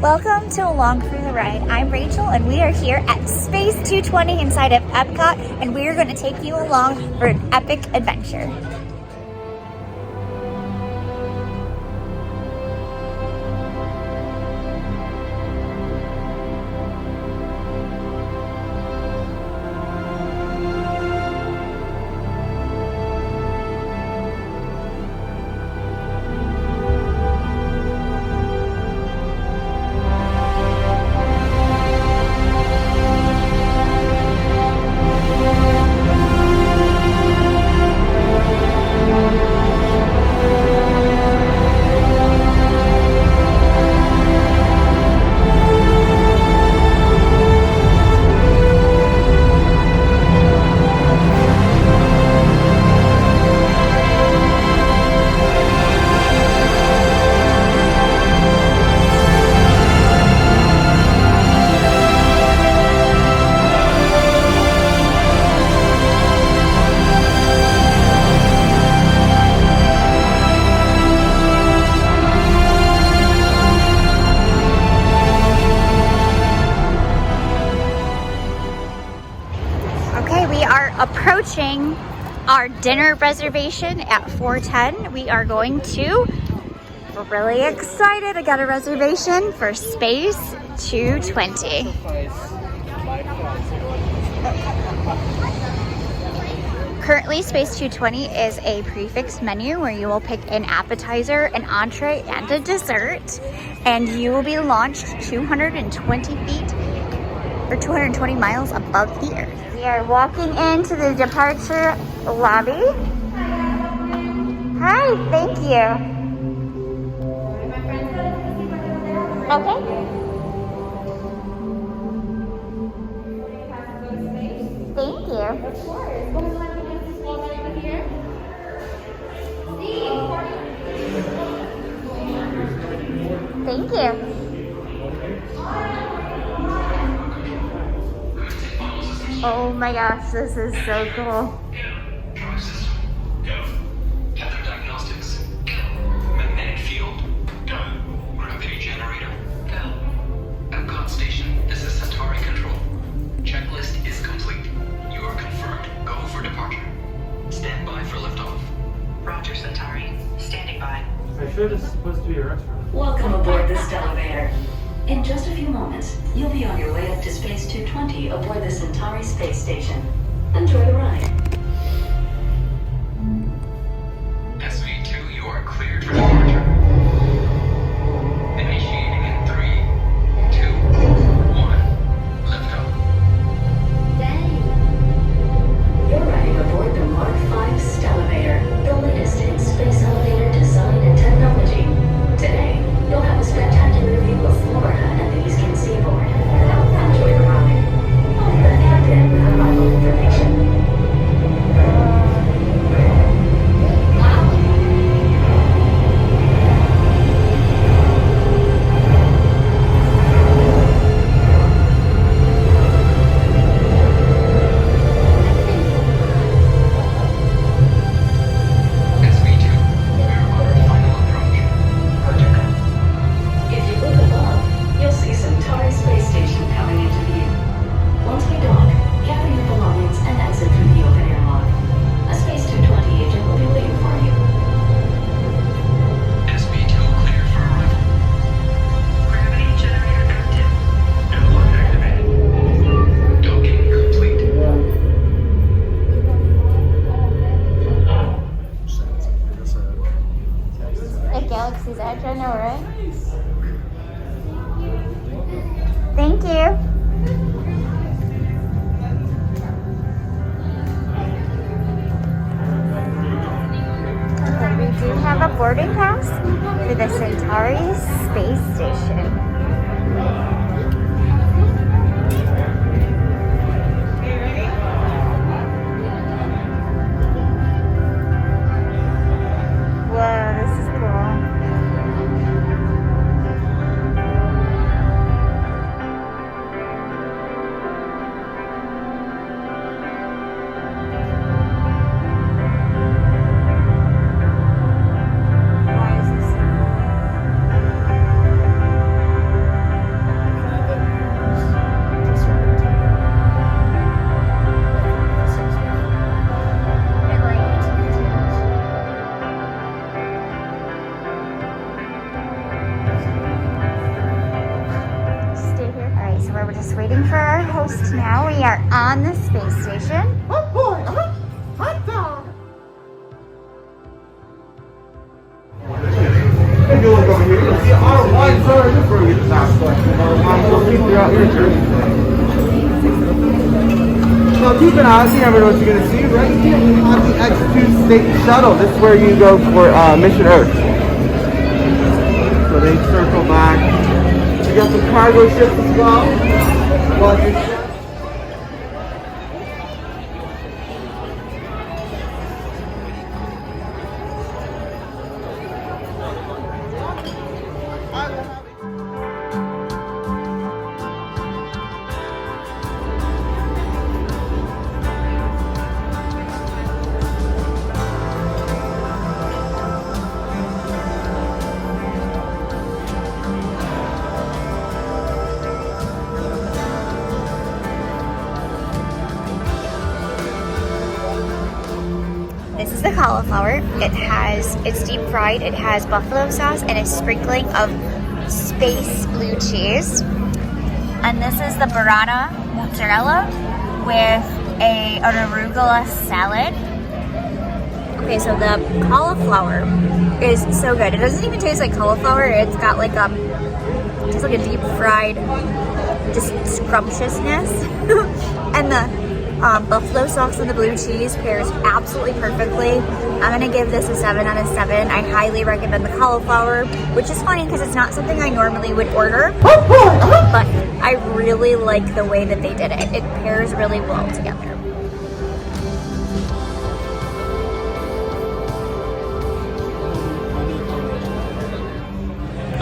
Welcome to Along for the Ride. I'm Rachel and we are here at Space 220 inside of Epcot, and we are going to take you along for an epic adventure. Approaching our dinner reservation at 4:10. We are going to, we're really excited. I got a reservation for Space 220. Currently, Space 220 is a prefix menu where you will pick an appetizer, an entree, and a dessert, and you will be launched 220 feet or 220 miles above the Earth. We are walking into the departure lobby. Hi, thank you. Okay. Thank you. Of course. What would you like to do this wall right over here? Thank you. Oh my gosh, this is so cool. Go. Tether diagnostics. Go. Magnetic field. Go. Gravity generator. Go. Epcot station. This is Centuri control. Checklist is complete. You are confirmed. Go for departure. Stand by for liftoff. Roger, Centuri. Standing by. Are you sure this is supposed to be a restaurant? Welcome aboard this elevator. In just a few moments, you'll be on your way up to Space 220 aboard the Centuri Space Station. Enjoy the ride. SV2, you are cleared for departure. Initiating in 3, 2, 1. Liftoff. Dang! You're riding aboard the Mark V Stellarator, the latest in space elevator design and technology. Today, you'll have a spectacular view of Florida and the Eastern Seaboard. Enjoy the ride. Off the captain with arrival information. Galaxy's Edge, I know, right? Thank you. Okay, we do have a boarding pass for the Centuri Space Station. Space Station. Oh boy, hot dog. If you look over here, you'll see our wine cellar. This is where we get the last collection. Our wine will keep throughout your journey. So keep an eye out, you never know what you're going to see. Right here we have the X2 State Shuttle. This is where you go for Mission Earth. So they circle back. You got some cargo ships as well. While you're This is the cauliflower. It's deep fried. It has buffalo sauce and a sprinkling of space blue cheese. And this is the burrata mozzarella with an arugula salad. Okay, so the cauliflower is so good. It doesn't even taste like cauliflower. It's got like just like a deep fried, just scrumptiousness. And the buffalo sauce and the blue cheese pairs absolutely perfectly. I'm gonna give this a 7 out of 7. I highly recommend the cauliflower, which is funny because it's not something I normally would order, but I really like the way that they did it. It pairs really well together.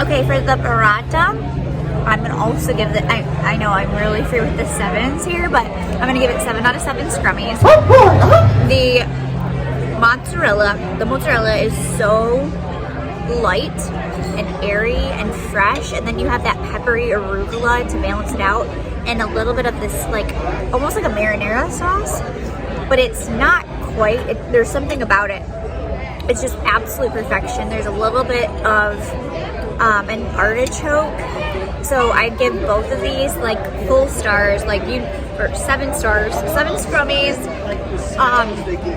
Okay, for the burrata, I'm gonna also give it, I know I'm really free with the 7s here, but I'm gonna give it 7 out of 7 scrummies. The mozzarella is so light and airy and fresh, and then you have that peppery arugula to balance it out, and a little bit of this like, almost like a marinara sauce, but it's not quite, there's something about it. It's just absolute perfection. There's a little bit of an artichoke. So I'd give both of these like full stars, or 7 stars, 7 scrummies.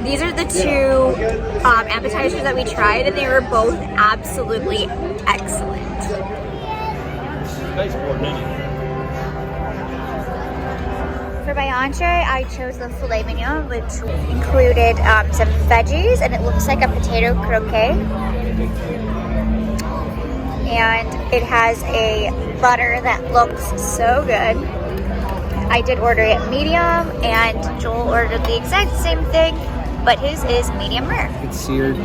These are the 2 appetizers that we tried, and they were both absolutely excellent. For my entree, I chose the Filet Mignon, which included some veggies, and it looks like a potato croquette. And it has a butter that looks so good. I did order it medium, and Joel ordered the exact same thing, but his is medium rare. it's seared.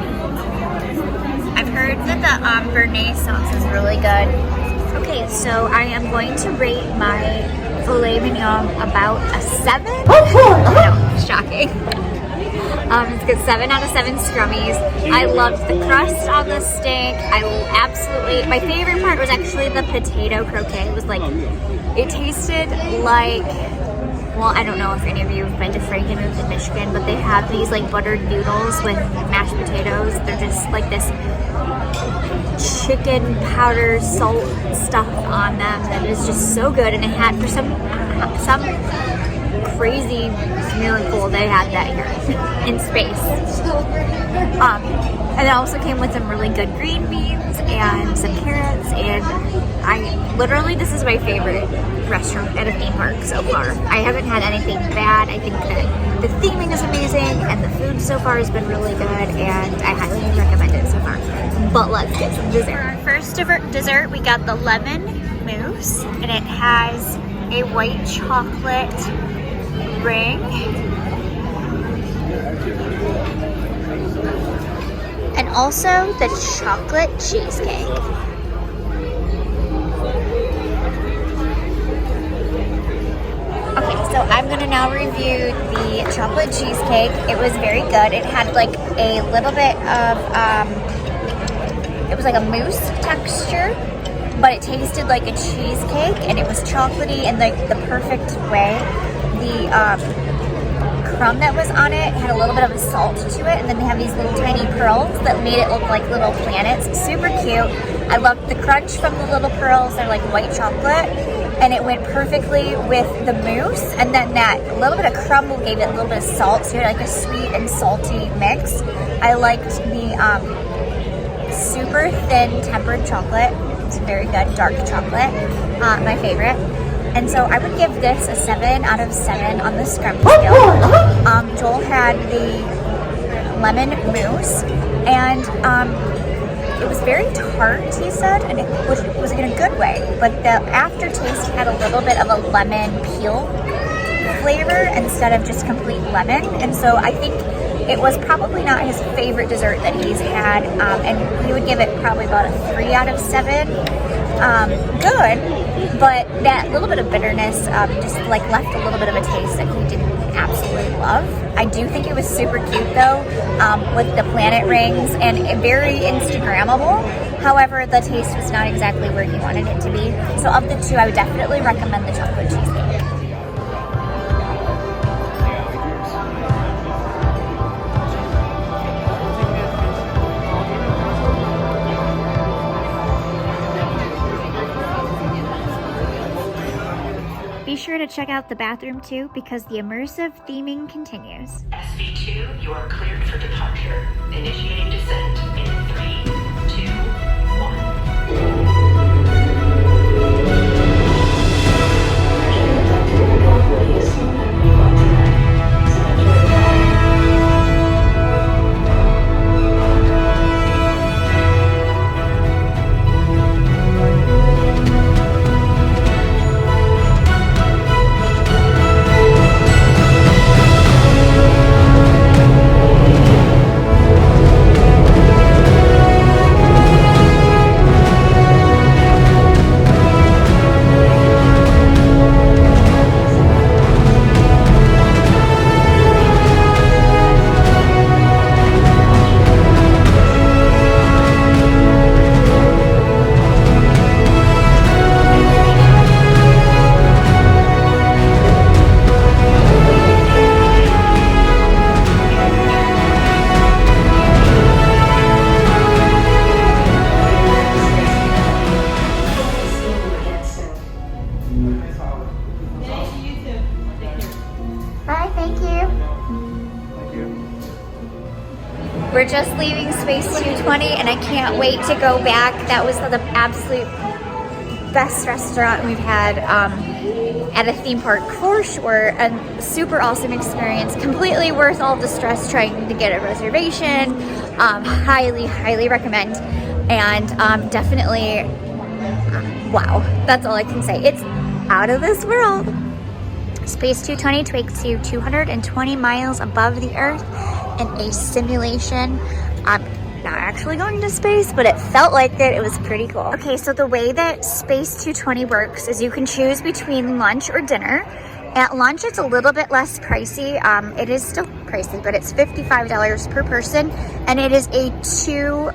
I've heard that the béarnaise sauce is really good. Okay, so I am going to rate my filet mignon about a 7. No, shocking. It's good, 7 out of 7 scrummies. I loved the crust on the steak. My favorite part was actually the potato croquette. It was like, it tasted like, well, I don't know if any of you have been to Frankenmuth in Michigan, but they have these like buttered noodles with mashed potatoes. They're just like this chicken powder salt stuff on them that is just so good, and it had, for some crazy miracle, they had that here in space. And it also came with some really good green beans and some carrots, and this is my favorite restaurant at a theme park so far. I haven't had anything bad. I think that the theming is amazing, and the food so far has been really good, and I highly recommend it so far. But let's get some dessert. For our first dessert, we got the Lemon Mousse, and it has a white chocolate ring and also the chocolate cheesecake. Okay, so I'm gonna now review the chocolate cheesecake. It was very good. It had like a little bit of it was like a mousse texture, but it tasted like a cheesecake, and it was chocolatey in like the perfect way. The crumb that was on it had a little bit of a salt to it, and then they have these little tiny pearls that made it look like little planets. Super cute. I loved the crunch from the little pearls. They're like white chocolate. and it went perfectly with the mousse, and then that little bit of crumble gave it a little bit of salt, so you had like a sweet and salty mix. I liked the super thin tempered chocolate. It's very good, dark chocolate, my favorite. And so I would give this a 7 out of 7 on the scrumpy scale. Joel had the lemon mousse, and it was very tart, he said, and it was in a good way, but the aftertaste had a little bit of a lemon peel flavor instead of just complete lemon, and so I think it was probably not his favorite dessert that he's had, and he would give it probably about a 3 out of 7. Good, but that little bit of bitterness just like left a little bit of a taste that he didn't absolutely love. I do think it was super cute though, with the planet rings, and very Instagrammable. However, the taste was not exactly where he wanted it to be. So of the two, I would definitely recommend the chocolate cheesecake. Be sure to check out the bathroom too, because the immersive theming continues. SV2, you are cleared for departure. Initiating descent in 3, 2, 1. Bye, thank you. We're just leaving Space 220 and I can't wait to go back. That was the absolute best restaurant we've had at a theme park for sure. A super awesome experience. Completely worth all the stress trying to get a reservation. Highly, highly recommend. And definitely, wow, that's all I can say. It's out of this world. Space 220 takes you 220 miles above the Earth in a simulation. I'm not actually going to space, but it felt like it. It was pretty cool. Okay, so the way that Space 220 works is you can choose between lunch or dinner. At lunch, it's a little bit less pricey. It is still pricey, but it's $55 per person, and it is a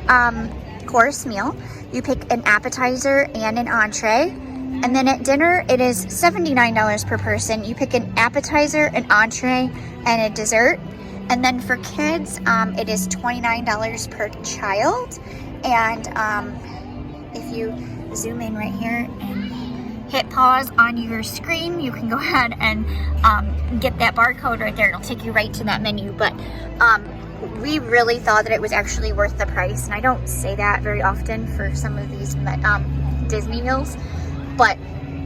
2-course meal. You pick an appetizer and an entree. And then at dinner, it is $79 per person. You pick an appetizer, an entree, and a dessert. And then for kids, it is $29 per child. And if you zoom in right here and hit pause on your screen, you can go ahead and get that barcode right there. It'll take you right to that menu. But we really thought that it was actually worth the price. And I don't say that very often for some of these Disney meals. But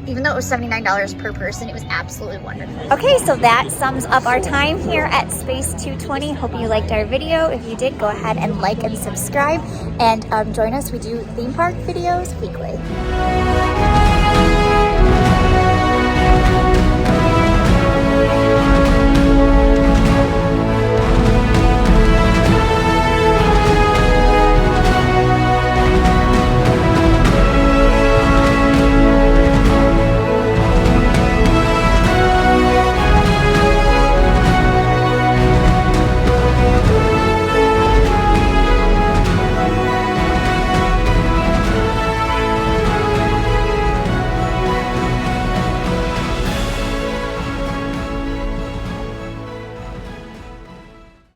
even though it was $79 per person, it was absolutely wonderful. Okay, so that sums up our time here at Space 220. Hope you liked our video. If you did, go ahead and like and subscribe. And join us. We do theme park videos weekly.